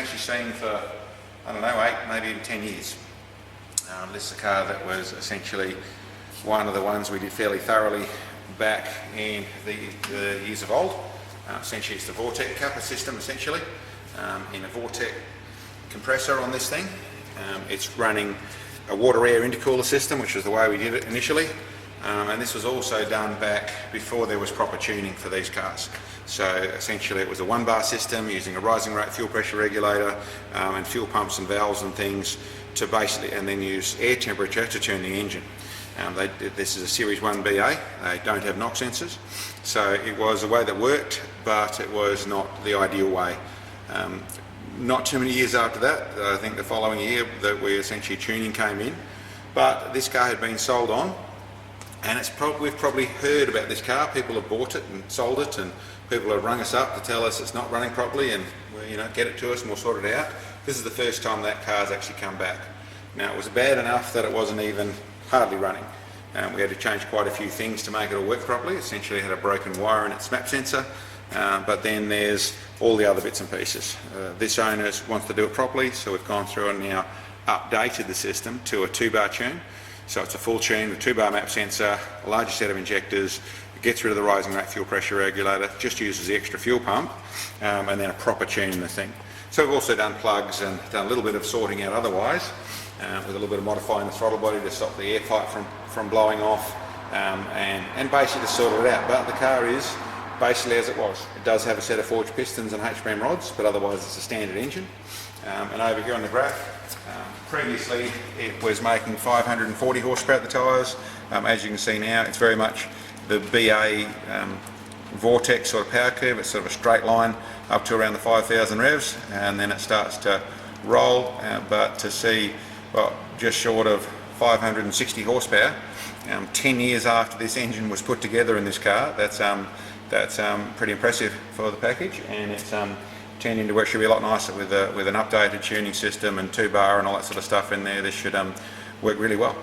actually seen for, I don't know, 8, maybe even 10 years. This is a car that was essentially one of the ones we did fairly thoroughly back in the years of old. Essentially it's the Vortec coupler system, essentially, in a Vortec compressor on this thing. It's running a water-air intercooler system, which was the way we did it initially. And this was also done back before there was proper tuning for these cars. So essentially it was a 1-bar system using a rising rate fuel pressure regulator and fuel pumps and valves and things to basically, and then use air temperature to tune the engine. This is a Series 1 BA, they don't have knock sensors. So it was a way that worked, but it was not the ideal way. Not too many years after that, I think the following year, that we essentially tuning came in. But this car had been sold on, and we've probably heard about this car. People have bought it and sold it, and people have rung us up to tell us it's not running properly, and get it to us and we'll sort it out. This is the first time that car's actually come back. Now, it was bad enough that it wasn't even hardly running. We had to change quite a few things to make it all work properly. Essentially it had a broken wire in its map sensor, but then there's all the other bits and pieces. This owner wants to do it properly, so we've gone through and now updated the system to a 2-bar tune. So it's a full tune with 2-bar map sensor, a larger set of injectors, it gets rid of the rising rate fuel pressure regulator, just uses the extra fuel pump, and then a proper tune in the thing. So we've also done plugs and done a little bit of sorting out otherwise, with a little bit of modifying the throttle body to stop the air pipe from blowing off, and basically to sort it out. But the car is basically as it was. It does have a set of forged pistons and HPM rods, but otherwise it's a standard engine. And over here on the graph, previously it was making 540 horsepower at the tyres. As you can see now, it's very much the BA Vortec sort of power curve. It's sort of a straight line up to around the 5,000 revs, and then it starts to roll, but to see, well, just short of 560 horsepower 10 years after this engine was put together in this car, that's pretty impressive for the package, and it's turned into what should be a lot nicer with an updated tuning system and 2-bar and all that sort of stuff in there. This should work really well.